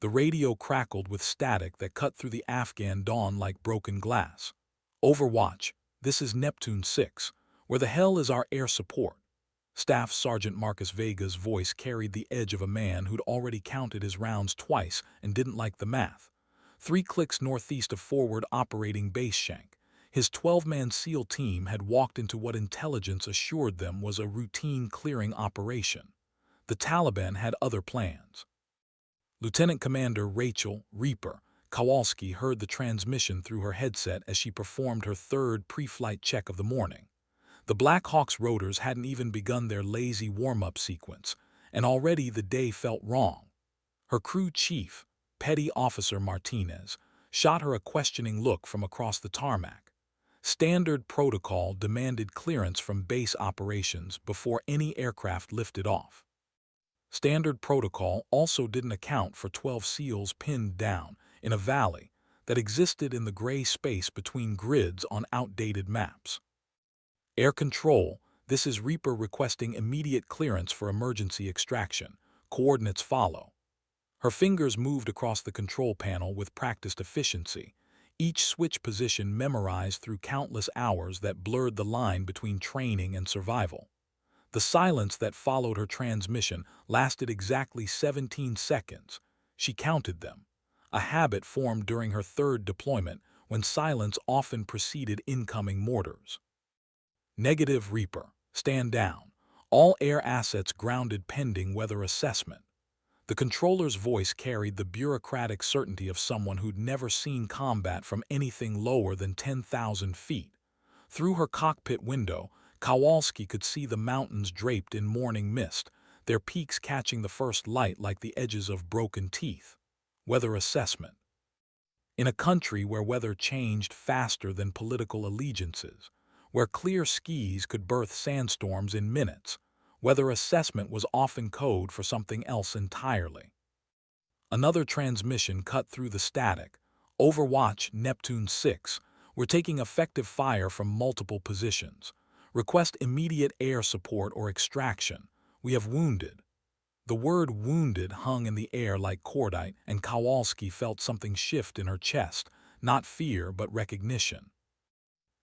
The radio crackled with static that cut through the Afghan dawn like broken glass. Overwatch, this is Neptune 6. Where the hell is our air support? Staff Sergeant Marcus Vega's voice carried the edge of a man who'd already counted his rounds twice and didn't like the math. 3 clicks northeast of forward operating base Shank. His 12-man SEAL team had walked into what intelligence assured them was a routine clearing operation. The Taliban had other plans. Lieutenant Commander Rachel Reaper Kowalski heard the transmission through her headset as she performed her third pre-flight check of the morning. The Black Hawk's rotors hadn't even begun their lazy warm-up sequence, and already the day felt wrong. Her crew chief, Petty Officer Martinez, shot her a questioning look from across the tarmac. Standard protocol demanded clearance from base operations before any aircraft lifted off. Standard protocol also didn't account for 12 SEALs pinned down in a valley that existed in the gray space between grids on outdated maps. Air Control, this is Reaper requesting immediate clearance for emergency extraction. Coordinates follow. Her fingers moved across the control panel with practiced efficiency, each switch position memorized through countless hours that blurred the line between training and survival. The silence that followed her transmission lasted exactly 17 seconds. She counted them, a habit formed during her third deployment when silence often preceded incoming mortars. Negative Reaper, stand down. All air assets grounded pending weather assessment. The controller's voice carried the bureaucratic certainty of someone who'd never seen combat from anything lower than 10,000 feet. Through her cockpit window, Kowalski could see the mountains draped in morning mist, their peaks catching the first light like the edges of broken teeth. Weather assessment. In a country where weather changed faster than political allegiances, where clear skies could birth sandstorms in minutes, weather assessment was often code for something else entirely. Another transmission cut through the static. Overwatch Neptune 6. We're taking effective fire from multiple positions. Request immediate air support or extraction. We have wounded. The word wounded hung in the air like cordite, and Kowalski felt something shift in her chest, not fear but recognition.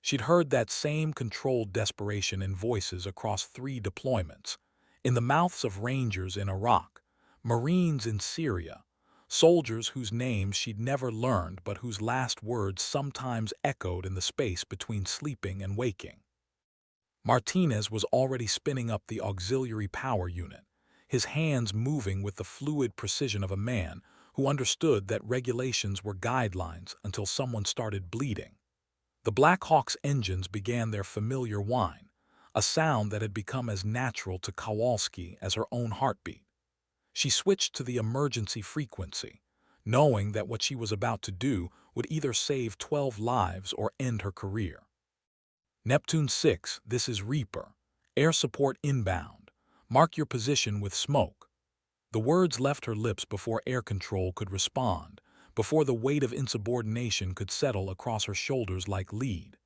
She'd heard that same controlled desperation in voices across 3 deployments, in the mouths of Rangers in Iraq, Marines in Syria, soldiers whose names she'd never learned but whose last words sometimes echoed in the space between sleeping and waking. Martinez was already spinning up the auxiliary power unit, his hands moving with the fluid precision of a man who understood that regulations were guidelines until someone started bleeding. The Black Hawk's engines began their familiar whine, a sound that had become as natural to Kowalski as her own heartbeat. She switched to the emergency frequency, knowing that what she was about to do would either save 12 lives or end her career. Neptune 6, this is Reaper. Air support inbound. Mark your position with smoke. The words left her lips before air control could respond, before the weight of insubordination could settle across her shoulders like lead.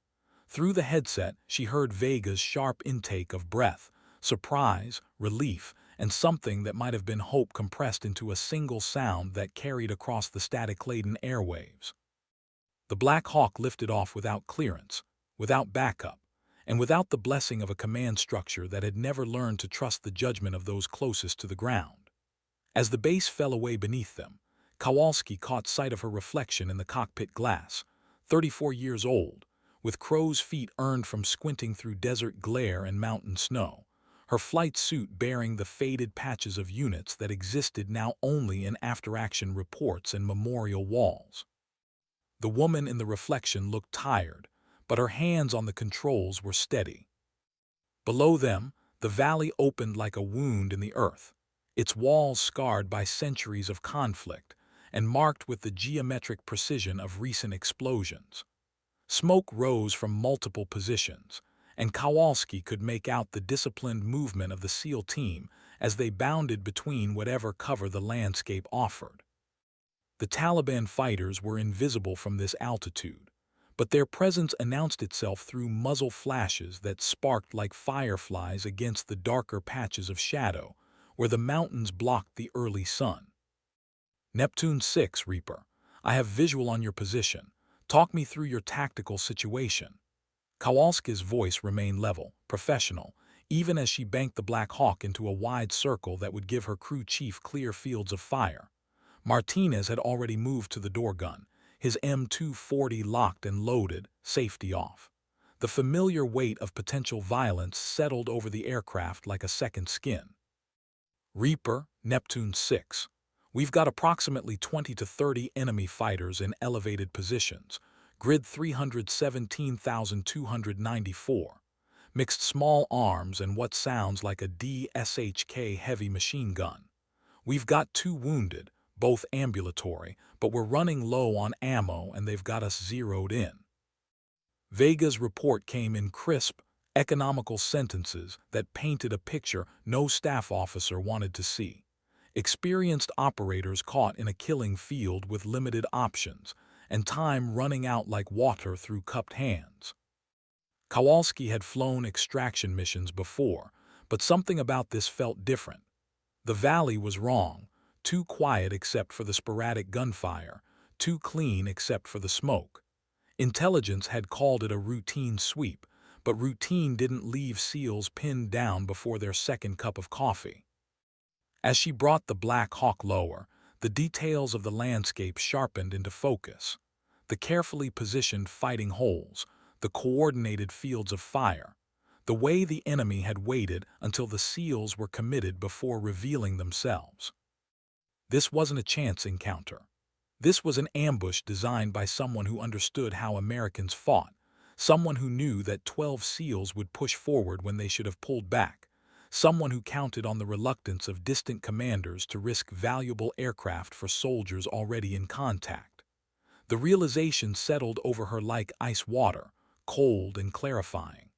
Through the headset, she heard Vega's sharp intake of breath, surprise, relief, and something that might have been hope compressed into a single sound that carried across the static-laden airwaves. The Black Hawk lifted off without clearance, without backup, and without the blessing of a command structure that had never learned to trust the judgment of those closest to the ground. As the base fell away beneath them, Kowalski caught sight of her reflection in the cockpit glass, 34 years old, with crow's feet earned from squinting through desert glare and mountain snow, her flight suit bearing the faded patches of units that existed now only in after-action reports and memorial walls. The woman in the reflection looked tired, but her hands on the controls were steady. Below them, the valley opened like a wound in the earth, its walls scarred by centuries of conflict and marked with the geometric precision of recent explosions. Smoke rose from multiple positions, and Kowalski could make out the disciplined movement of the SEAL team as they bounded between whatever cover the landscape offered. The Taliban fighters were invisible from this altitude, but their presence announced itself through muzzle flashes that sparked like fireflies against the darker patches of shadow where the mountains blocked the early sun. Neptune 6, Reaper. I have visual on your position. Talk me through your tactical situation. Kowalski's voice remained level, professional, even as she banked the Black Hawk into a wide circle that would give her crew chief clear fields of fire. Martinez had already moved to the door gun, his M240 locked and loaded, safety off. The familiar weight of potential violence settled over the aircraft like a second skin. Reaper, Neptune 6. We've got approximately 20 to 30 enemy fighters in elevated positions, grid 317,294. Mixed small arms and what sounds like a DSHK heavy machine gun. We've got 2 wounded, both ambulatory, but we're running low on ammo and they've got us zeroed in. Vega's report came in crisp, economical sentences that painted a picture no staff officer wanted to see. Experienced operators caught in a killing field with limited options, and time running out like water through cupped hands. Kowalski had flown extraction missions before, but something about this felt different. The valley was wrong, too quiet except for the sporadic gunfire, too clean except for the smoke. Intelligence had called it a routine sweep, but routine didn't leave SEALs pinned down before their second cup of coffee. As she brought the Black Hawk lower, the details of the landscape sharpened into focus. The carefully positioned fighting holes, the coordinated fields of fire, the way the enemy had waited until the SEALs were committed before revealing themselves. This wasn't a chance encounter. This was an ambush designed by someone who understood how Americans fought, someone who knew that 12 SEALs would push forward when they should have pulled back, someone who counted on the reluctance of distant commanders to risk valuable aircraft for soldiers already in contact. The realization settled over her like ice water, cold and clarifying.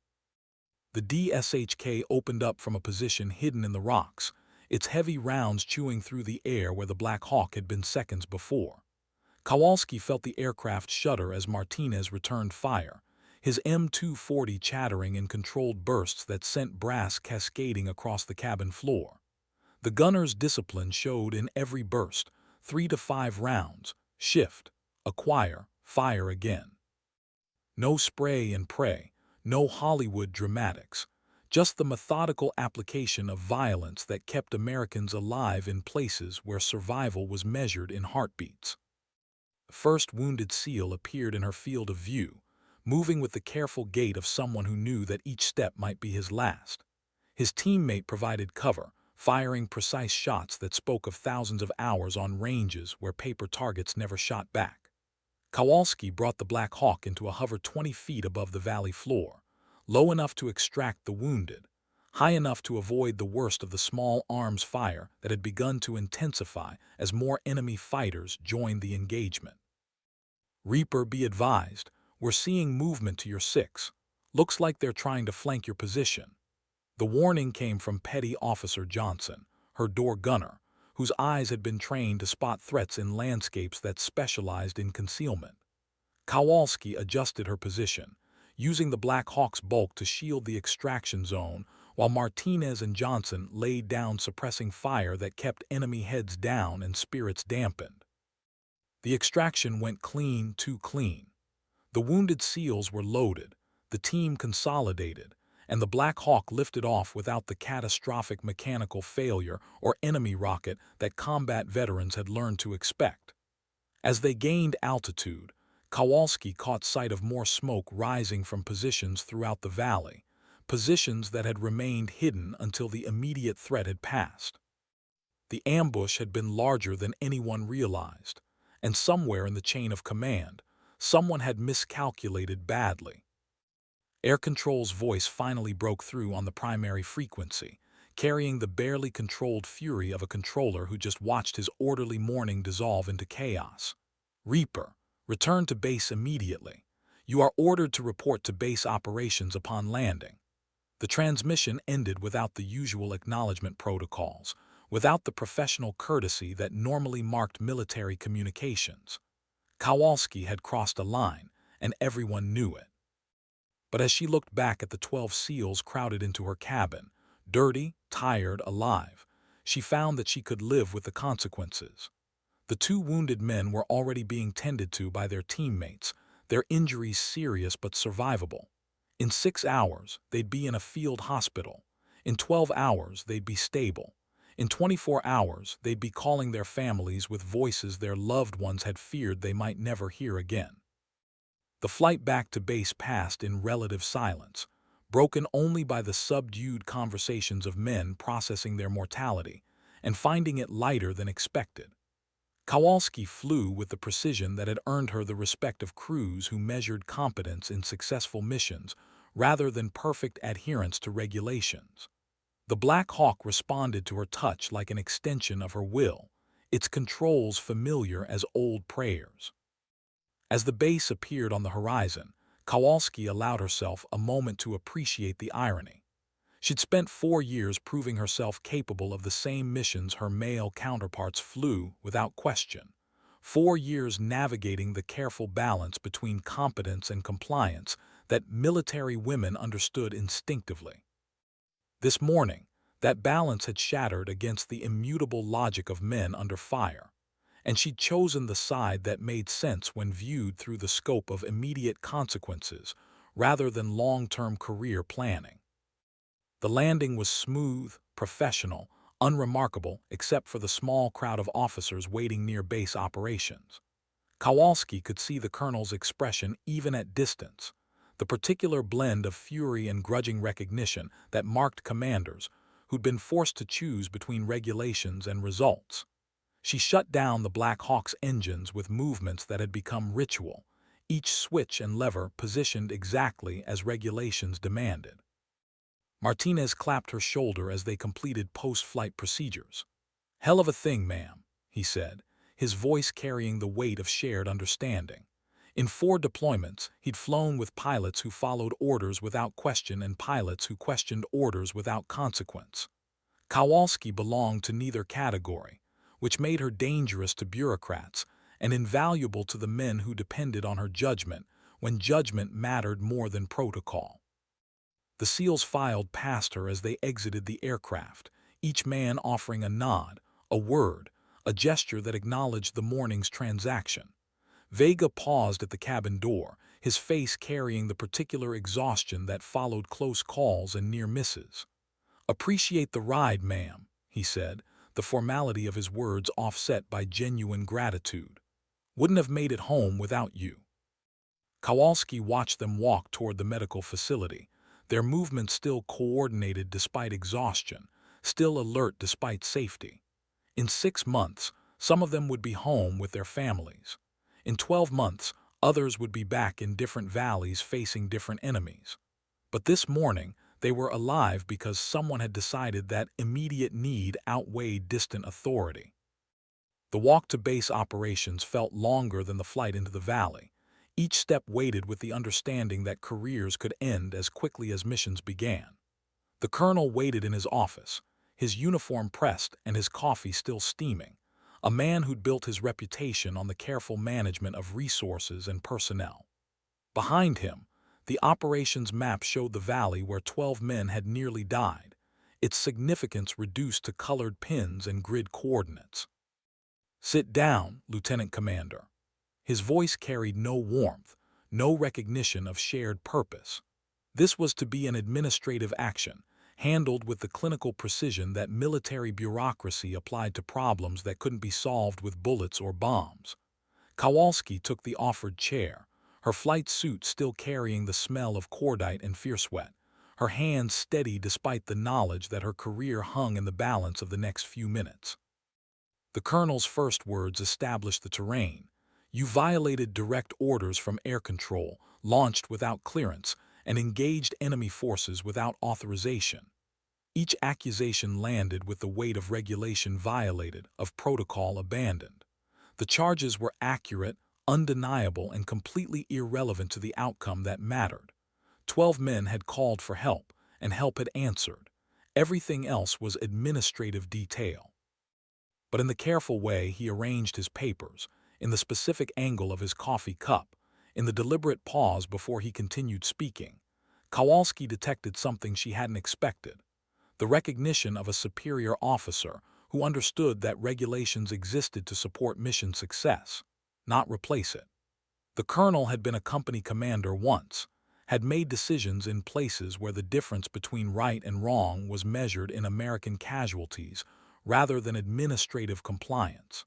The DSHK opened up from a position hidden in the rocks, its heavy rounds chewing through the air where the Black Hawk had been seconds before. Kowalski felt the aircraft shudder as Martinez returned fire, his M240 chattering in controlled bursts that sent brass cascading across the cabin floor. The gunner's discipline showed in every burst, 3 to 5 rounds, shift, acquire, fire again. No spray and pray, no Hollywood dramatics, just the methodical application of violence that kept Americans alive in places where survival was measured in heartbeats. The first wounded SEAL appeared in her field of view, moving with the careful gait of someone who knew that each step might be his last. His teammate provided cover, firing precise shots that spoke of thousands of hours on ranges where paper targets never shot back. Kowalski brought the Black Hawk into a hover 20 feet above the valley floor, low enough to extract the wounded, high enough to avoid the worst of the small arms fire that had begun to intensify as more enemy fighters joined the engagement. Reaper, be advised, we're seeing movement to your 6. Looks like they're trying to flank your position. The warning came from Petty Officer Johnson, her door gunner, whose eyes had been trained to spot threats in landscapes that specialized in concealment. Kowalski adjusted her position, using the Black Hawk's bulk to shield the extraction zone, while Martinez and Johnson laid down suppressing fire that kept enemy heads down and spirits dampened. The extraction went clean, too clean. The wounded SEALs were loaded, the team consolidated, and the Black Hawk lifted off without the catastrophic mechanical failure or enemy rocket that combat veterans had learned to expect. As they gained altitude, Kowalski caught sight of more smoke rising from positions throughout the valley, positions that had remained hidden until the immediate threat had passed. The ambush had been larger than anyone realized, and somewhere in the chain of command, someone had miscalculated badly. Air Control's voice finally broke through on the primary frequency, carrying the barely controlled fury of a controller who just watched his orderly morning dissolve into chaos. Reaper, return to base immediately. You are ordered to report to base operations upon landing. The transmission ended without the usual acknowledgement protocols, without the professional courtesy that normally marked military communications. Kowalski had crossed a line, and everyone knew it. But as she looked back at the 12 SEALs crowded into her cabin, dirty, tired, alive, she found that she could live with the consequences. The two wounded men were already being tended to by their teammates, their injuries serious but survivable. In 6 hours, they'd be in a field hospital. In 12 hours, they'd be stable. In 24 hours, they'd be calling their families with voices their loved ones had feared they might never hear again. The flight back to base passed in relative silence, broken only by the subdued conversations of men processing their mortality and finding it lighter than expected. Kowalski flew with the precision that had earned her the respect of crews who measured competence in successful missions rather than perfect adherence to regulations. The Black Hawk responded to her touch like an extension of her will, its controls familiar as old prayers. As the base appeared on the horizon, Kowalski allowed herself a moment to appreciate the irony. She'd spent 4 years proving herself capable of the same missions her male counterparts flew without question. 4 years navigating the careful balance between competence and compliance that military women understood instinctively. This morning, that balance had shattered against the immutable logic of men under fire, and she'd chosen the side that made sense when viewed through the scope of immediate consequences rather than long-term career planning. The landing was smooth, professional, unremarkable except for the small crowd of officers waiting near base operations. Kowalski could see the colonel's expression even at distance, the particular blend of fury and grudging recognition that marked commanders who'd been forced to choose between regulations and results. She shut down the Black Hawk's engines with movements that had become ritual, each switch and lever positioned exactly as regulations demanded. Martinez clapped her shoulder as they completed post-flight procedures. "Hell of a thing, ma'am," he said, his voice carrying the weight of shared understanding. In 4 deployments, he'd flown with pilots who followed orders without question and pilots who questioned orders without consequence. Kowalski belonged to neither category, which made her dangerous to bureaucrats and invaluable to the men who depended on her judgment when judgment mattered more than protocol. The SEALs filed past her as they exited the aircraft, each man offering a nod, a word, a gesture that acknowledged the morning's transaction. Vega paused at the cabin door, his face carrying the particular exhaustion that followed close calls and near misses. "Appreciate the ride, ma'am," he said, the formality of his words offset by genuine gratitude. "Wouldn't have made it home without you." Kowalski watched them walk toward the medical facility, their movements still coordinated despite exhaustion, still alert despite safety. In 6 months, some of them would be home with their families. In 12 months, others would be back in different valleys facing different enemies. But this morning, they were alive because someone had decided that immediate need outweighed distant authority. The walk to base operations felt longer than the flight into the valley. Each step weighted with the understanding that careers could end as quickly as missions began. The colonel waited in his office, his uniform pressed and his coffee still steaming, a man who'd built his reputation on the careful management of resources and personnel. Behind him, the operations map showed the valley where 12 men had nearly died, its significance reduced to colored pins and grid coordinates. "Sit down, Lieutenant Commander." His voice carried no warmth, no recognition of shared purpose. This was to be an administrative action, handled with the clinical precision that military bureaucracy applied to problems that couldn't be solved with bullets or bombs. Kowalski took the offered chair, her flight suit still carrying the smell of cordite and fear-sweat, her hands steady despite the knowledge that her career hung in the balance of the next few minutes. The colonel's first words established the terrain. "You violated direct orders from air control, launched without clearance, and engaged enemy forces without authorization." Each accusation landed with the weight of regulation violated, of protocol abandoned. The charges were accurate, undeniable, and completely irrelevant to the outcome that mattered. 12 men had called for help, and help had answered. Everything else was administrative detail. But in the careful way he arranged his papers, in the specific angle of his coffee cup, in the deliberate pause before he continued speaking, Kowalski detected something she hadn't expected: the recognition of a superior officer who understood that regulations existed to support mission success, not replace it. The colonel had been a company commander once, had made decisions in places where the difference between right and wrong was measured in American casualties rather than administrative compliance.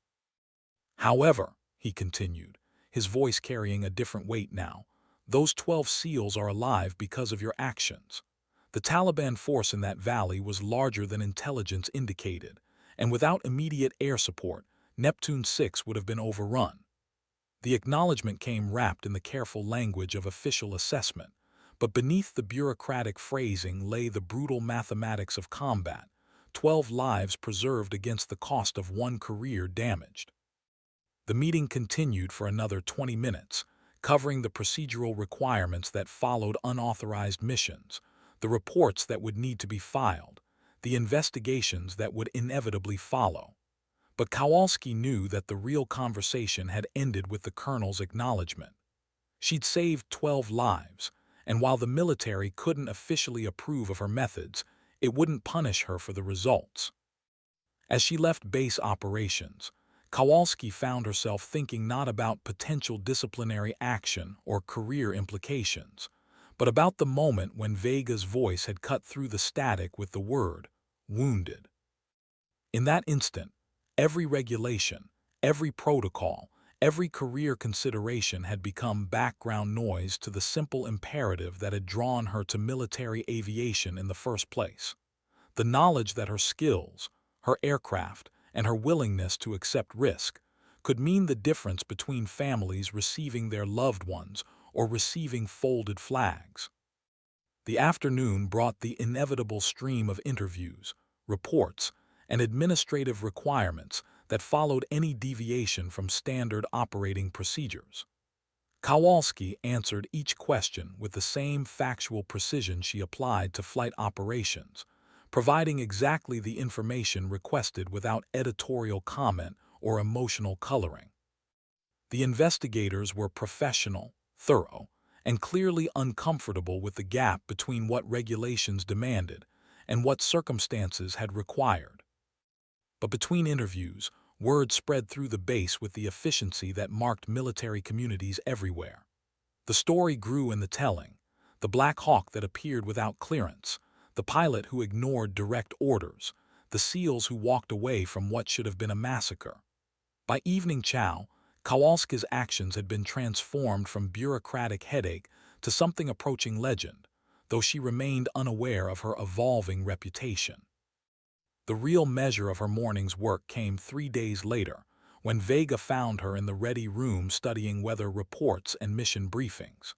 However, he continued, his voice carrying a different weight now, those 12 SEALs are alive because of your actions. The Taliban force in that valley was larger than intelligence indicated, and without immediate air support, Neptune 6 would have been overrun. The acknowledgement came wrapped in the careful language of official assessment, but beneath the bureaucratic phrasing lay the brutal mathematics of combat, 12 lives preserved against the cost of one career damaged. The meeting continued for another 20 minutes, covering the procedural requirements that followed unauthorized missions, the reports that would need to be filed, the investigations that would inevitably follow. But Kowalski knew that the real conversation had ended with the colonel's acknowledgement. She'd saved 12 lives, and while the military couldn't officially approve of her methods, it wouldn't punish her for the results. As she left base operations, Kowalski found herself thinking not about potential disciplinary action or career implications, but about the moment when Vega's voice had cut through the static with the word, wounded. In that instant, every regulation, every protocol, every career consideration had become background noise to the simple imperative that had drawn her to military aviation in the first place. The knowledge that her skills, her aircraft, and her willingness to accept risk could mean the difference between families receiving their loved ones or receiving folded flags. The afternoon brought the inevitable stream of interviews, reports, and administrative requirements that followed any deviation from standard operating procedures. Kowalski answered each question with the same factual precision she applied to flight operations, providing exactly the information requested without editorial comment or emotional coloring. The investigators were professional, thorough, and clearly uncomfortable with the gap between what regulations demanded and what circumstances had required. But between interviews, word spread through the base with the efficiency that marked military communities everywhere. The story grew in the telling, the Black Hawk that appeared without clearance, the pilot who ignored direct orders, the SEALs who walked away from what should have been a massacre. By evening chow, Kowalski's actions had been transformed from bureaucratic headache to something approaching legend, though she remained unaware of her evolving reputation. The real measure of her morning's work came 3 days later, when Vega found her in the ready room studying weather reports and mission briefings.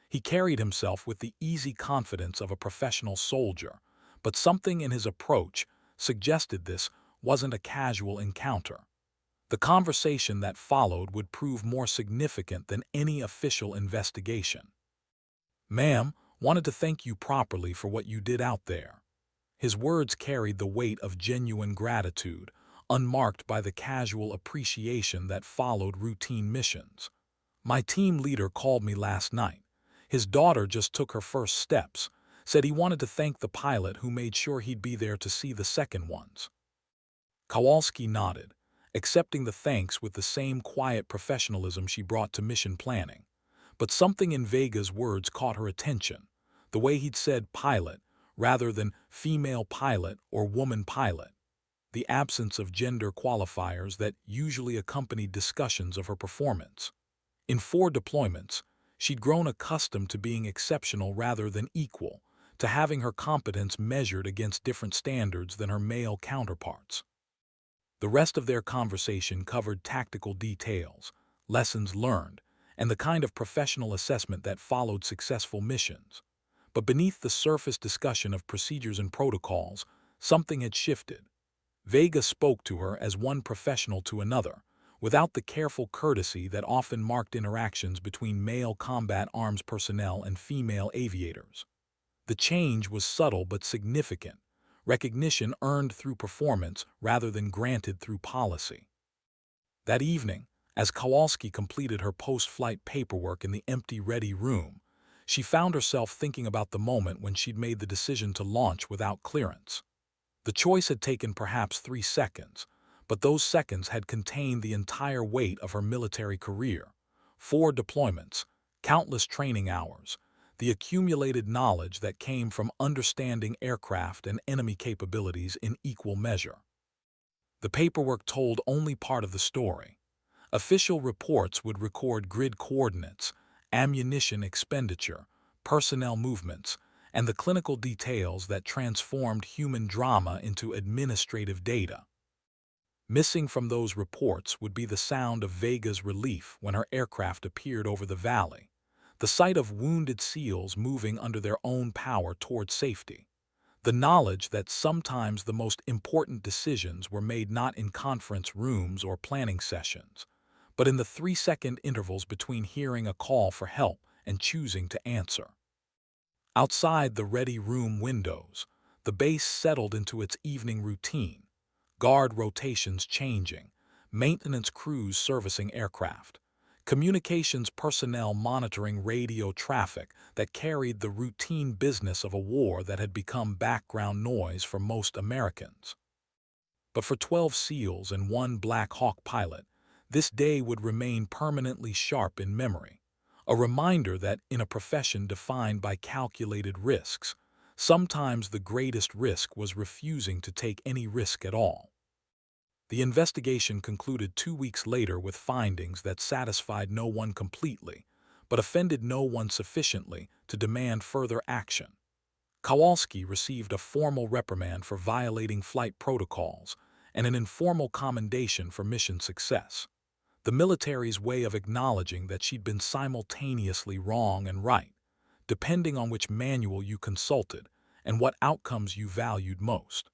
He carried himself with the easy confidence of a professional soldier, but something in his approach suggested this wasn't a casual encounter. The conversation that followed would prove more significant than any official investigation. "Ma'am, wanted to thank you properly for what you did out there." His words carried the weight of genuine gratitude, unmarked by the casual appreciation that followed routine missions. "My team leader called me last night. His daughter just took her first steps, said he wanted to thank the pilot who made sure he'd be there to see the second ones." Kowalski nodded, accepting the thanks with the same quiet professionalism she brought to mission planning. But something in Vega's words caught her attention, the way he'd said pilot rather than female pilot or woman pilot, the absence of gender qualifiers that usually accompanied discussions of her performance. In 4 deployments, she'd grown accustomed to being exceptional rather than equal, to having her competence measured against different standards than her male counterparts. The rest of their conversation covered tactical details, lessons learned, and the kind of professional assessment that followed successful missions. But beneath the surface discussion of procedures and protocols, something had shifted. Vega spoke to her as one professional to another, without the careful courtesy that often marked interactions between male combat arms personnel and female aviators. The change was subtle but significant, recognition earned through performance rather than granted through policy. That evening, as Kowalski completed her post-flight paperwork in the empty ready room, she found herself thinking about the moment when she'd made the decision to launch without clearance. The choice had taken perhaps 3 seconds, but those seconds had contained the entire weight of her military career. 4 deployments, countless training hours, the accumulated knowledge that came from understanding aircraft and enemy capabilities in equal measure. The paperwork told only part of the story. Official reports would record grid coordinates, ammunition expenditure, personnel movements, and the clinical details that transformed human drama into administrative data. Missing from those reports would be the sound of Vega's relief when her aircraft appeared over the valley, the sight of wounded SEALs moving under their own power toward safety, the knowledge that sometimes the most important decisions were made not in conference rooms or planning sessions, but in the 3-second intervals between hearing a call for help and choosing to answer. Outside the ready room windows, the base settled into its evening routine, guard rotations changing, maintenance crews servicing aircraft, communications personnel monitoring radio traffic that carried the routine business of a war that had become background noise for most Americans. But for 12 SEALs and 1 Black Hawk pilot, this day would remain permanently sharp in memory, a reminder that in a profession defined by calculated risks, sometimes the greatest risk was refusing to take any risk at all. The investigation concluded 2 weeks later with findings that satisfied no one completely, but offended no one sufficiently to demand further action. Kowalski received a formal reprimand for violating flight protocols and an informal commendation for mission success, the military's way of acknowledging that she'd been simultaneously wrong and right, depending on which manual you consulted and what outcomes you valued most.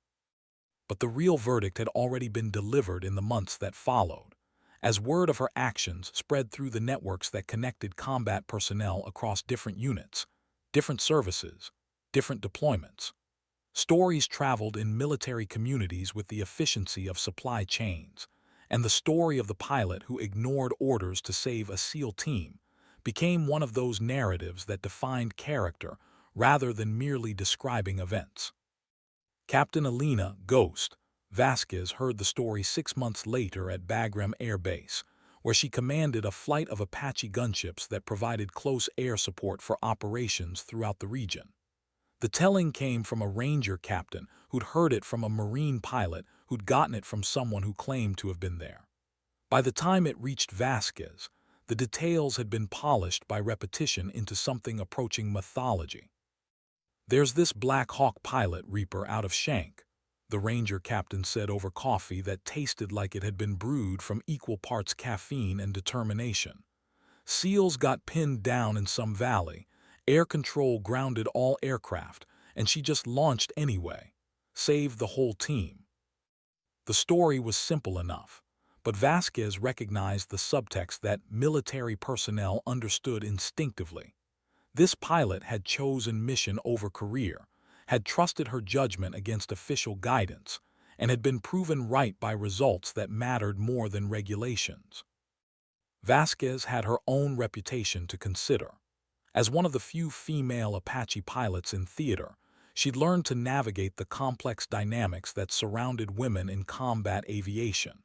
But the real verdict had already been delivered in the months that followed, as word of her actions spread through the networks that connected combat personnel across different units, different services, different deployments. Stories traveled in military communities with the efficiency of supply chains, and the story of the pilot who ignored orders to save a SEAL team became one of those narratives that defined character rather than merely describing events. Captain Elena "Ghost" Vasquez heard the story 6 months later at Bagram Air Base, where she commanded a flight of Apache gunships that provided close air support for operations throughout the region. The telling came from a Ranger captain who'd heard it from a Marine pilot who'd gotten it from someone who claimed to have been there. By the time it reached Vasquez, the details had been polished by repetition into something approaching mythology. "There's this Black Hawk pilot Reaper out of Shank," the Ranger captain said over coffee that tasted like it had been brewed from equal parts caffeine and determination. "SEALs got pinned down in some valley, air control grounded all aircraft, and she just launched anyway. Saved the whole team." The story was simple enough, but Vasquez recognized the subtext that military personnel understood instinctively. This pilot had chosen mission over career, had trusted her judgment against official guidance, and had been proven right by results that mattered more than regulations. Vasquez had her own reputation to consider. As one of the few female Apache pilots in theater, she'd learned to navigate the complex dynamics that surrounded women in combat aviation,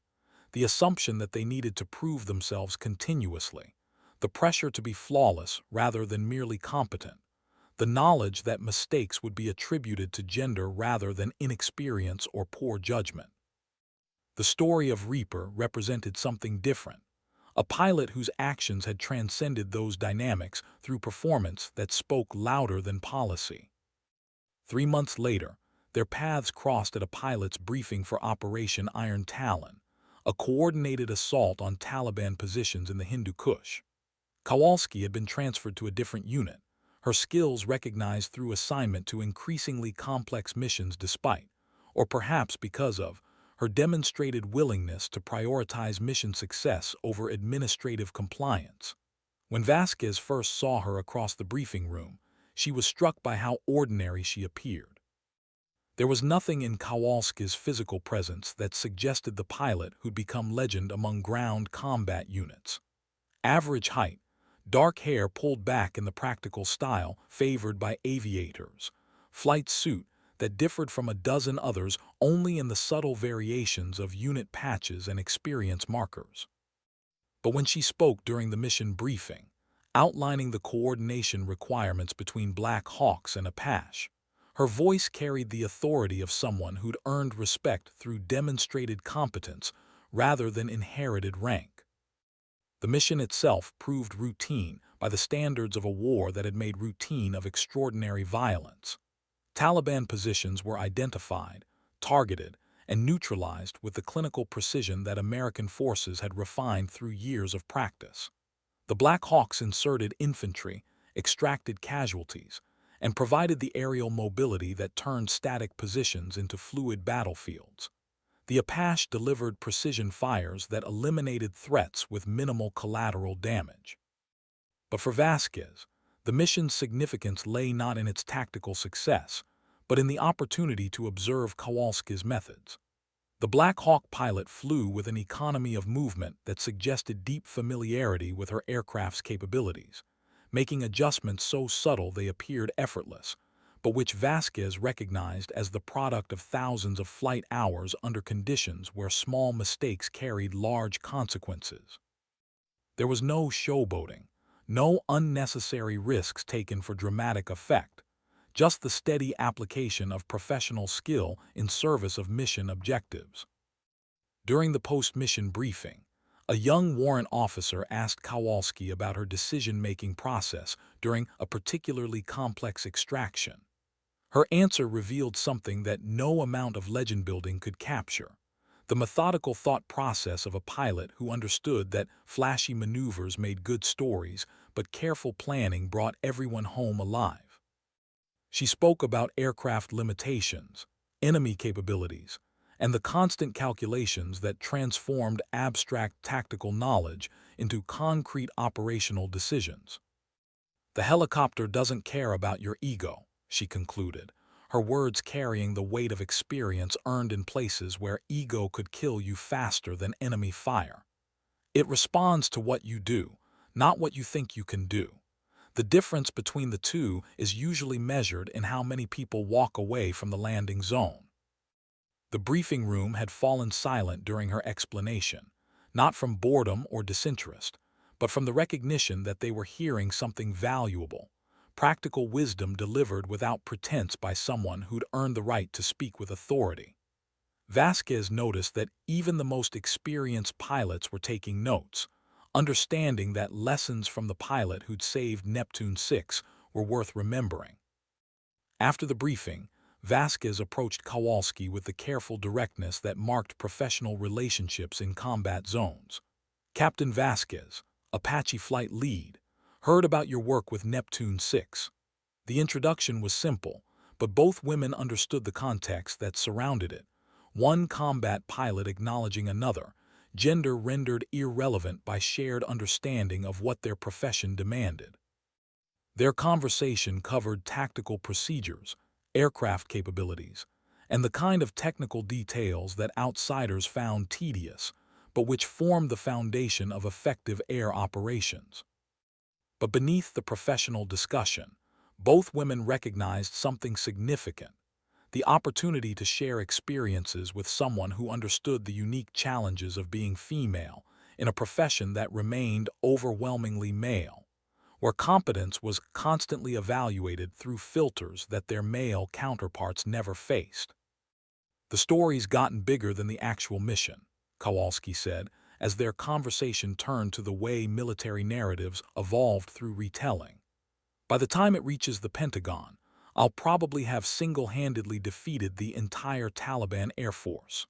the assumption that they needed to prove themselves continuously, the pressure to be flawless rather than merely competent, the knowledge that mistakes would be attributed to gender rather than inexperience or poor judgment. The story of Reaper represented something different, a pilot whose actions had transcended those dynamics through performance that spoke louder than policy. 3 months later, their paths crossed at a pilot's briefing for Operation Iron Talon, a coordinated assault on Taliban positions in the Hindu Kush. Kowalski had been transferred to a different unit, her skills recognized through assignment to increasingly complex missions despite, or perhaps because of, her demonstrated willingness to prioritize mission success over administrative compliance. When Vasquez first saw her across the briefing room, she was struck by how ordinary she appeared. There was nothing in Kowalski's physical presence that suggested the pilot who'd become legend among ground combat units. Average height, dark hair pulled back in the practical style favored by aviators, flight suit that differed from a dozen others only in the subtle variations of unit patches and experience markers. But when she spoke during the mission briefing, outlining the coordination requirements between Black Hawks and Apache, her voice carried the authority of someone who'd earned respect through demonstrated competence rather than inherited rank. The mission itself proved routine by the standards of a war that had made routine of extraordinary violence. Taliban positions were identified, targeted, and neutralized with the clinical precision that American forces had refined through years of practice. The Black Hawks inserted infantry, extracted casualties, and provided the aerial mobility that turned static positions into fluid battlefields. The Apache delivered precision fires that eliminated threats with minimal collateral damage. But for Vasquez, the mission's significance lay not in its tactical success, but in the opportunity to observe Kowalski's methods. The Black Hawk pilot flew with an economy of movement that suggested deep familiarity with her aircraft's capabilities, making adjustments so subtle they appeared effortless, but which Vasquez recognized as the product of thousands of flight hours under conditions where small mistakes carried large consequences. There was no showboating, no unnecessary risks taken for dramatic effect, just the steady application of professional skill in service of mission objectives. During the post-mission briefing, a young warrant officer asked Kowalski about her decision-making process during a particularly complex extraction. Her answer revealed something that no amount of legend building could capture: the methodical thought process of a pilot who understood that flashy maneuvers made good stories, but careful planning brought everyone home alive. She spoke about aircraft limitations, enemy capabilities, and the constant calculations that transformed abstract tactical knowledge into concrete operational decisions. "The helicopter doesn't care about your ego," she concluded, her words carrying the weight of experience earned in places where ego could kill you faster than enemy fire. "It responds to what you do, not what you think you can do. The difference between the two is usually measured in how many people walk away from the landing zone." The briefing room had fallen silent during her explanation, not from boredom or disinterest, but from the recognition that they were hearing something valuable, practical wisdom delivered without pretense by someone who'd earned the right to speak with authority. Vasquez noticed that even the most experienced pilots were taking notes, understanding that lessons from the pilot who'd saved Neptune 6 were worth remembering. After the briefing, Vasquez approached Kowalski with the careful directness that marked professional relationships in combat zones. "Captain Vasquez, Apache Flight Lead, heard about your work with Neptune 6. The introduction was simple, but both women understood the context that surrounded it, one combat pilot acknowledging another, gender rendered irrelevant by shared understanding of what their profession demanded. Their conversation covered tactical procedures, aircraft capabilities, and the kind of technical details that outsiders found tedious, but which formed the foundation of effective air operations. But beneath the professional discussion, both women recognized something significant: the opportunity to share experiences with someone who understood the unique challenges of being female in a profession that remained overwhelmingly male, where competence was constantly evaluated through filters that their male counterparts never faced. "The story's gotten bigger than the actual mission," Kowalski said, as their conversation turned to the way military narratives evolved through retelling. "By the time it reaches the Pentagon, I'll probably have single-handedly defeated the entire Taliban Air Force."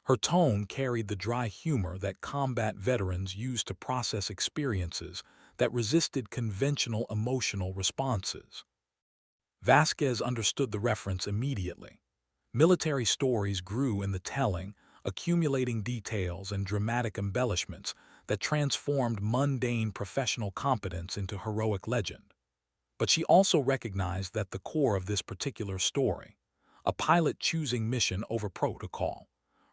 Her tone carried the dry humor that combat veterans use to process experiences that resisted conventional emotional responses. Vasquez understood the reference immediately. Military stories grew in the telling, accumulating details and dramatic embellishments that transformed mundane professional competence into heroic legend. But she also recognized that the core of this particular story, a pilot choosing mission over protocol,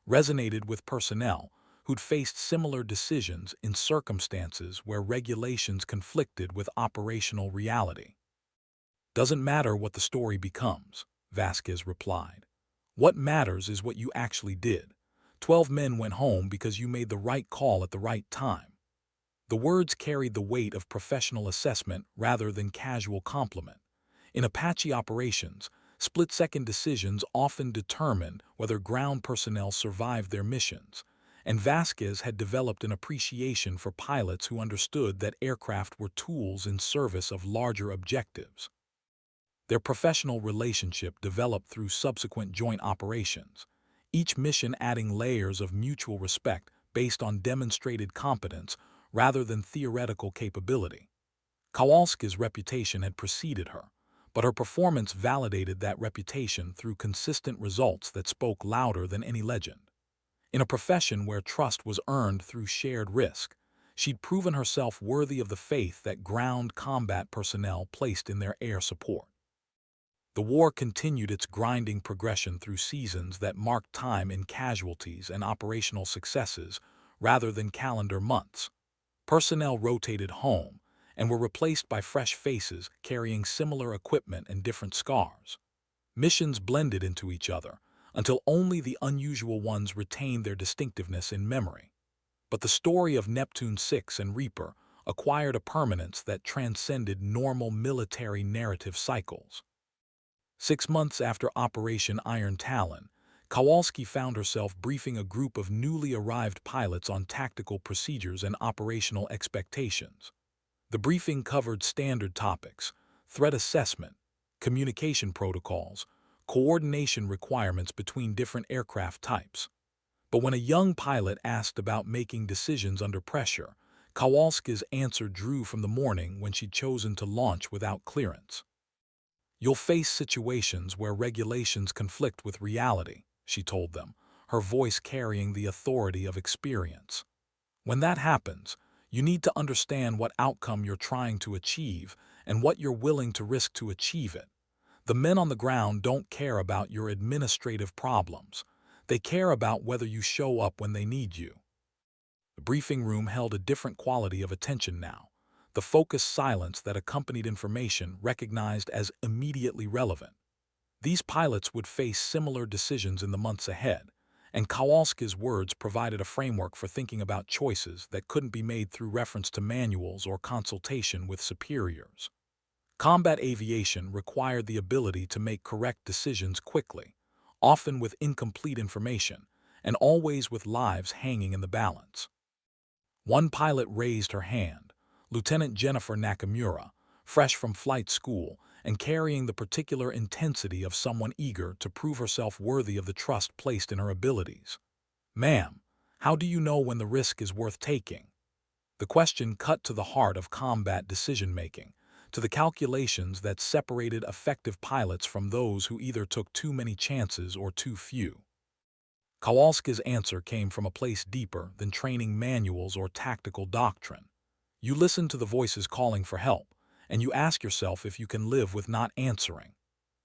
resonated with personnel who'd faced similar decisions in circumstances where regulations conflicted with operational reality. "Doesn't matter what the story becomes," Vasquez replied. "What matters is what you actually did. 12 men went home because you made the right call at the right time." The words carried the weight of professional assessment rather than casual compliment. In Apache operations, split-second decisions often determined whether ground personnel survived their missions, and Vasquez had developed an appreciation for pilots who understood that aircraft were tools in service of larger objectives. Their professional relationship developed through subsequent joint operations, each mission adding layers of mutual respect based on demonstrated competence rather than theoretical capability. Kowalski's reputation had preceded her, but her performance validated that reputation through consistent results that spoke louder than any legend. In a profession where trust was earned through shared risk, she'd proven herself worthy of the faith that ground combat personnel placed in their air support. The war continued its grinding progression through seasons that marked time in casualties and operational successes rather than calendar months. Personnel rotated home and were replaced by fresh faces carrying similar equipment and different scars. Missions blended into each other until only the unusual ones retained their distinctiveness in memory. But the story of Neptune 6 and Reaper acquired a permanence that transcended normal military narrative cycles. 6 months after Operation Iron Talon, Kowalski found herself briefing a group of newly arrived pilots on tactical procedures and operational expectations. The briefing covered standard topics: threat assessment, communication protocols, coordination requirements between different aircraft types. But when a young pilot asked about making decisions under pressure, Kowalski's answer drew from the morning when she'd chosen to launch without clearance. "You'll face situations where regulations conflict with reality," she told them, her voice carrying the authority of experience. "When that happens, you need to understand what outcome you're trying to achieve and what you're willing to risk to achieve it. The men on the ground don't care about your administrative problems. They care about whether you show up when they need you." The briefing room held a different quality of attention now. The focused silence that accompanied information recognized as immediately relevant. These pilots would face similar decisions in the months ahead, and Kowalski's words provided a framework for thinking about choices that couldn't be made through reference to manuals or consultation with superiors. Combat aviation required the ability to make correct decisions quickly, often with incomplete information, and always with lives hanging in the balance. One pilot raised her hand, Lieutenant Jennifer Nakamura, fresh from flight school and carrying the particular intensity of someone eager to prove herself worthy of the trust placed in her abilities. "Ma'am, how do you know when the risk is worth taking?" The question cut to the heart of combat decision-making, to the calculations that separated effective pilots from those who either took too many chances or too few. Kowalski's answer came from a place deeper than training manuals or tactical doctrine. You listen to the voices calling for help, and you ask yourself if you can live with not answering.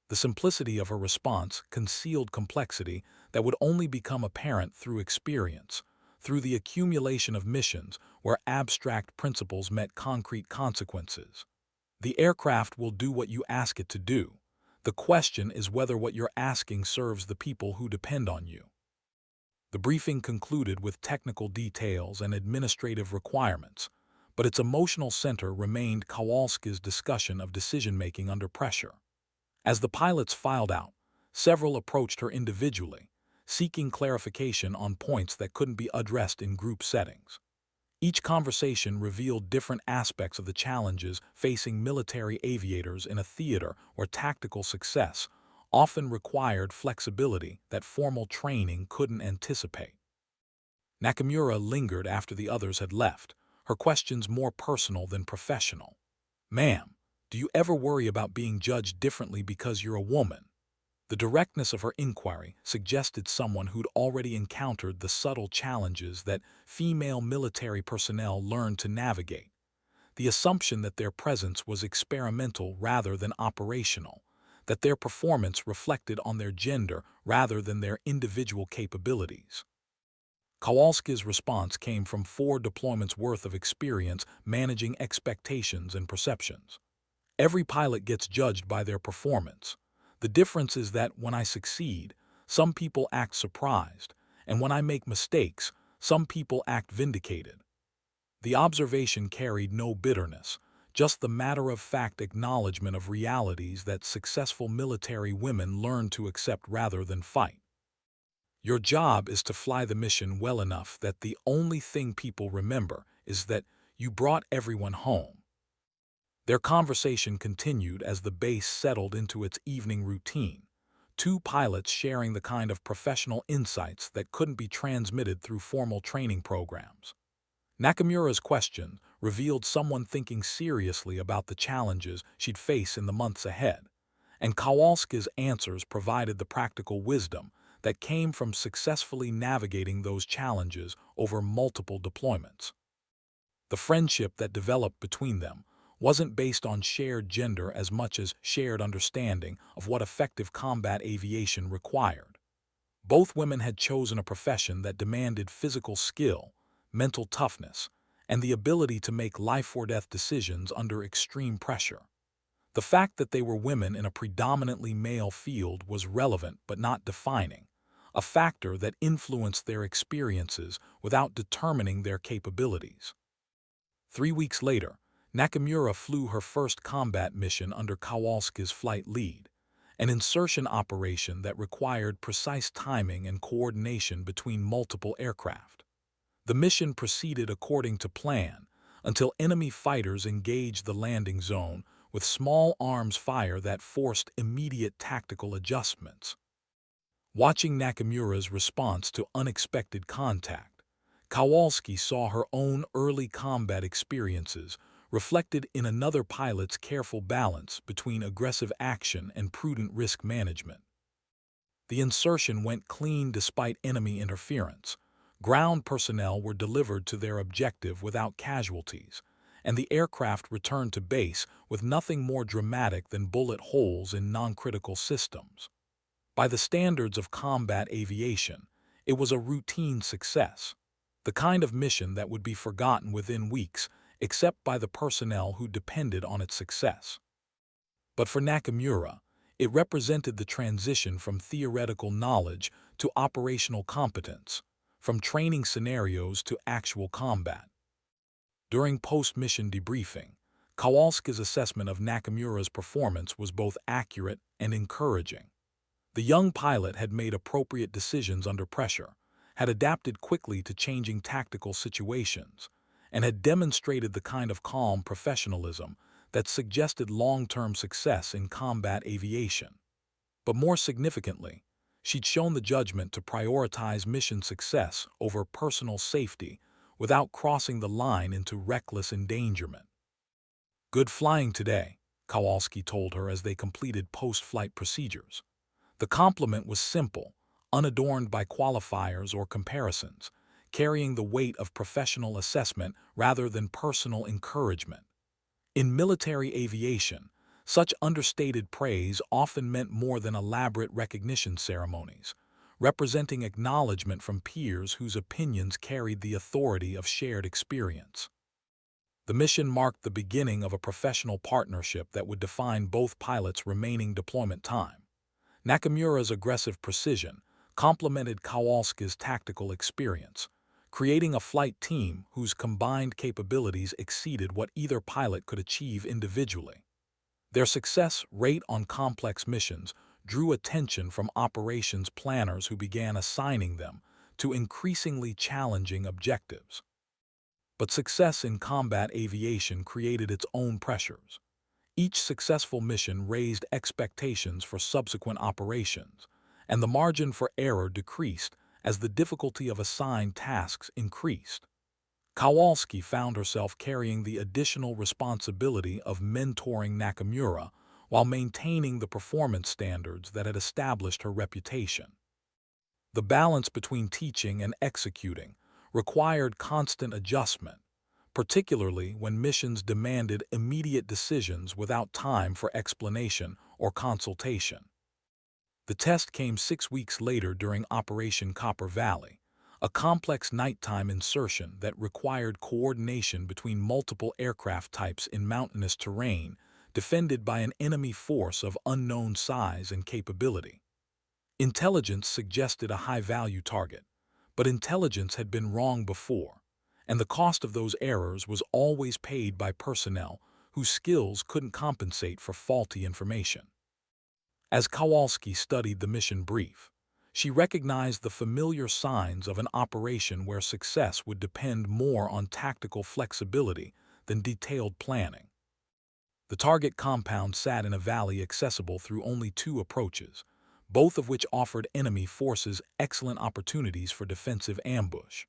The simplicity of her response concealed complexity that would only become apparent through experience, through the accumulation of missions where abstract principles met concrete consequences. The aircraft will do what you ask it to do. The question is whether what you're asking serves the people who depend on you. The briefing concluded with technical details and administrative requirements, but its emotional center remained Kowalski's discussion of decision-making under pressure. As the pilots filed out, several approached her individually, seeking clarification on points that couldn't be addressed in group settings. Each conversation revealed different aspects of the challenges facing military aviators in a theater where tactical success often required flexibility that formal training couldn't anticipate. Nakamura lingered after the others had left, her questions more personal than professional. "Ma'am, do you ever worry about being judged differently because you're a woman?" The directness of her inquiry suggested someone who'd already encountered the subtle challenges that female military personnel learned to navigate. The assumption that their presence was experimental rather than operational, that their performance reflected on their gender rather than their individual capabilities. Kowalski's response came from 4 deployments worth of experience managing expectations and perceptions. Every pilot gets judged by their performance. The difference is that when I succeed, some people act surprised, and when I make mistakes, some people act vindicated. The observation carried no bitterness, just the matter-of-fact acknowledgement of realities that successful military women learn to accept rather than fight. Your job is to fly the mission well enough that the only thing people remember is that you brought everyone home. Their conversation continued as the base settled into its evening routine, two pilots sharing the kind of professional insights that couldn't be transmitted through formal training programs. Nakamura's question revealed someone thinking seriously about the challenges she'd face in the months ahead, and Kowalski's answers provided the practical wisdom that came from successfully navigating those challenges over multiple deployments. The friendship that developed between them wasn't based on shared gender as much as shared understanding of what effective combat aviation required. Both women had chosen a profession that demanded physical skill, mental toughness, and the ability to make life-or-death decisions under extreme pressure. The fact that they were women in a predominantly male field was relevant but not defining, a factor that influenced their experiences without determining their capabilities. 3 weeks later, Nakamura flew her first combat mission under Kowalski's flight lead, an insertion operation that required precise timing and coordination between multiple aircraft. The mission proceeded according to plan until enemy fighters engaged the landing zone with small arms fire that forced immediate tactical adjustments. Watching Nakamura's response to unexpected contact, Kowalski saw her own early combat experiences reflected in another pilot's careful balance between aggressive action and prudent risk management. The insertion went clean despite enemy interference. Ground personnel were delivered to their objective without casualties, and the aircraft returned to base with nothing more dramatic than bullet holes in non-critical systems. By the standards of combat aviation, it was a routine success, the kind of mission that would be forgotten within weeks except by the personnel who depended on its success. But for Nakamura, it represented the transition from theoretical knowledge to operational competence, from training scenarios to actual combat. During post-mission debriefing, Kowalski's assessment of Nakamura's performance was both accurate and encouraging. The young pilot had made appropriate decisions under pressure, had adapted quickly to changing tactical situations, and had demonstrated the kind of calm professionalism that suggested long-term success in combat aviation. But more significantly, she'd shown the judgment to prioritize mission success over personal safety without crossing the line into reckless endangerment. "Good flying today," Kowalski told her as they completed post-flight procedures. The compliment was simple, unadorned by qualifiers or comparisons, carrying the weight of professional assessment rather than personal encouragement. In military aviation, such understated praise often meant more than elaborate recognition ceremonies, representing acknowledgement from peers whose opinions carried the authority of shared experience. The mission marked the beginning of a professional partnership that would define both pilots' remaining deployment time. Nakamura's aggressive precision complemented Kowalski's tactical experience, creating a flight team whose combined capabilities exceeded what either pilot could achieve individually. Their success rate on complex missions drew attention from operations planners who began assigning them to increasingly challenging objectives. But success in combat aviation created its own pressures. Each successful mission raised expectations for subsequent operations, and the margin for error decreased as the difficulty of assigned tasks increased. Kowalski found herself carrying the additional responsibility of mentoring Nakamura while maintaining the performance standards that had established her reputation. The balance between teaching and executing required constant adjustment, particularly when missions demanded immediate decisions without time for explanation or consultation. The test came 6 weeks later during Operation Copper Valley, a complex nighttime insertion that required coordination between multiple aircraft types in mountainous terrain defended by an enemy force of unknown size and capability. Intelligence suggested a high-value target, but intelligence had been wrong before, and the cost of those errors was always paid by personnel whose skills couldn't compensate for faulty information. As Kowalski studied the mission brief, she recognized the familiar signs of an operation where success would depend more on tactical flexibility than detailed planning. The target compound sat in a valley accessible through only two approaches, both of which offered enemy forces excellent opportunities for defensive ambush.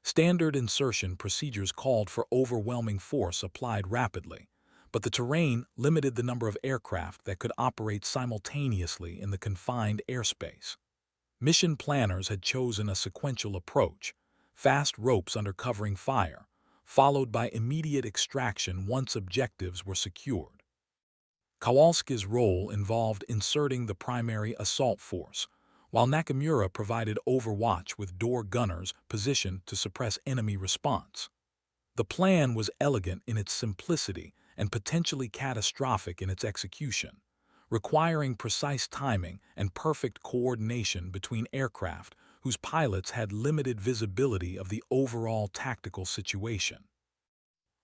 Standard insertion procedures called for overwhelming force applied rapidly, but the terrain limited the number of aircraft that could operate simultaneously in the confined airspace. Mission planners had chosen a sequential approach, fast ropes under covering fire, followed by immediate extraction once objectives were secured. Kowalski's role involved inserting the primary assault force, while Nakamura provided overwatch with door gunners positioned to suppress enemy response. The plan was elegant in its simplicity and potentially catastrophic in its execution, requiring precise timing and perfect coordination between aircraft whose pilots had limited visibility of the overall tactical situation.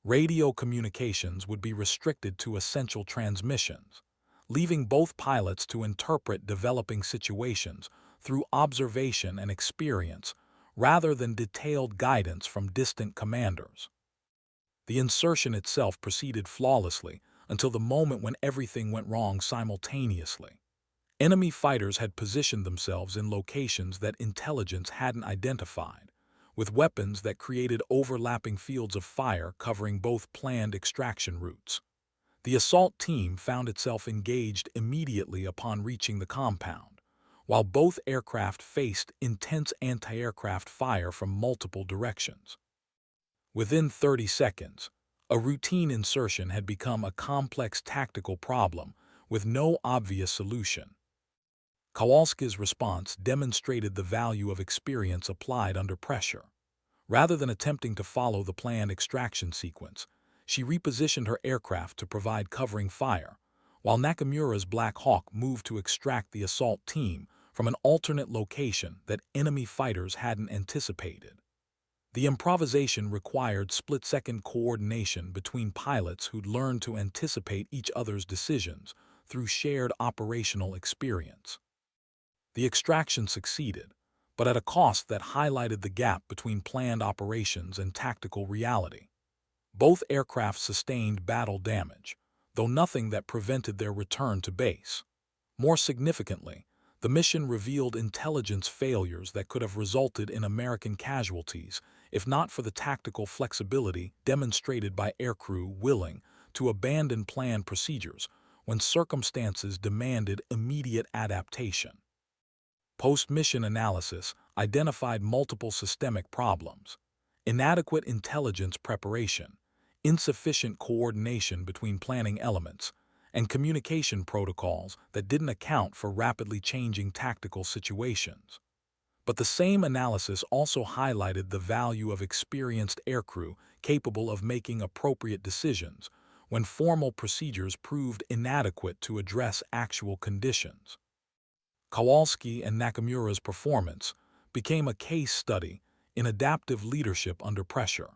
Radio communications would be restricted to essential transmissions, leaving both pilots to interpret developing situations through observation and experience rather than detailed guidance from distant commanders. The insertion itself proceeded flawlessly until the moment when everything went wrong simultaneously. Enemy fighters had positioned themselves in locations that intelligence hadn't identified, with weapons that created overlapping fields of fire covering both planned extraction routes. The assault team found itself engaged immediately upon reaching the compound, while both aircraft faced intense anti-aircraft fire from multiple directions. Within 30 seconds, a routine insertion had become a complex tactical problem with no obvious solution. Kowalski's response demonstrated the value of experience applied under pressure. Rather than attempting to follow the planned extraction sequence, she repositioned her aircraft to provide covering fire, while Nakamura's Black Hawk moved to extract the assault team from an alternate location that enemy fighters hadn't anticipated. The improvisation required split-second coordination between pilots who'd learned to anticipate each other's decisions through shared operational experience. The extraction succeeded, but at a cost that highlighted the gap between planned operations and tactical reality. Both aircraft sustained battle damage, though nothing that prevented their return to base. More significantly, the mission revealed intelligence failures that could have resulted in American casualties if not for the tactical flexibility demonstrated by aircrew willing to abandon planned procedures when circumstances demanded immediate adaptation. Post-mission analysis identified multiple systemic problems: inadequate intelligence preparation, insufficient coordination between planning elements, and communication protocols that didn't account for rapidly changing tactical situations. But the same analysis also highlighted the value of experienced aircrew capable of making appropriate decisions when formal procedures proved inadequate to address actual conditions. Kowalski and Nakamura's performance became a case study in adaptive leadership under pressure.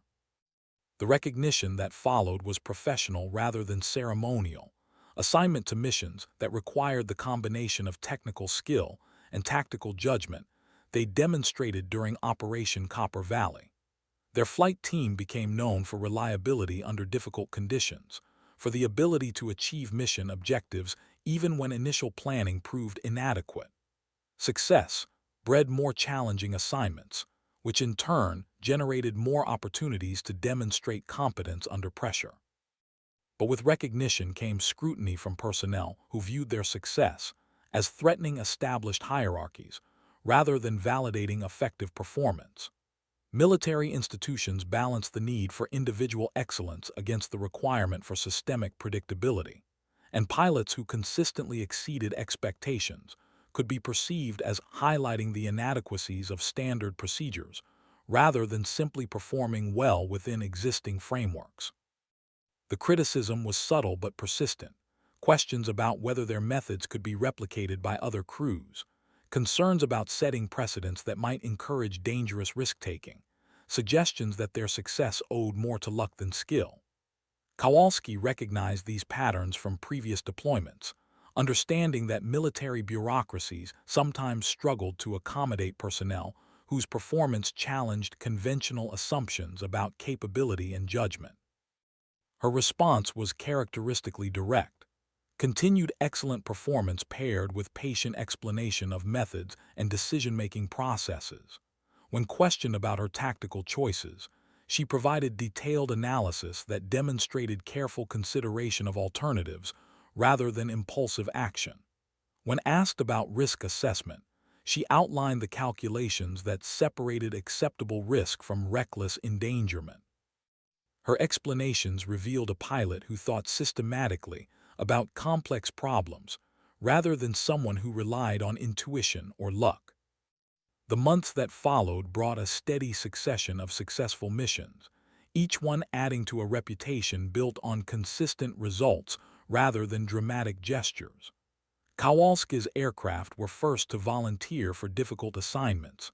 The recognition that followed was professional rather than ceremonial, assignment to missions that required the combination of technical skill and tactical judgment they demonstrated during Operation Copper Valley. Their flight team became known for reliability under difficult conditions, for the ability to achieve mission objectives even when initial planning proved inadequate. Success bred more challenging assignments, which in turn generated more opportunities to demonstrate competence under pressure. But with recognition came scrutiny from personnel who viewed their success as threatening established hierarchies rather than validating effective performance. Military institutions balanced the need for individual excellence against the requirement for systemic predictability, and pilots who consistently exceeded expectations could be perceived as highlighting the inadequacies of standard procedures rather than simply performing well within existing frameworks. The criticism was subtle but persistent, questions about whether their methods could be replicated by other crews, concerns about setting precedents that might encourage dangerous risk-taking, suggestions that their success owed more to luck than skill. Kowalski recognized these patterns from previous deployments, understanding that military bureaucracies sometimes struggled to accommodate personnel whose performance challenged conventional assumptions about capability and judgment. Her response was characteristically direct. Continued excellent performance paired with patient explanation of methods and decision-making processes. When questioned about her tactical choices, she provided detailed analysis that demonstrated careful consideration of alternatives rather than impulsive action. When asked about risk assessment, she outlined the calculations that separated acceptable risk from reckless endangerment. Her explanations revealed a pilot who thought systematically about complex problems rather than someone who relied on intuition or luck. The months that followed brought a steady succession of successful missions, each one adding to a reputation built on consistent results rather than dramatic gestures. Kowalski's aircraft were first to volunteer for difficult assignments,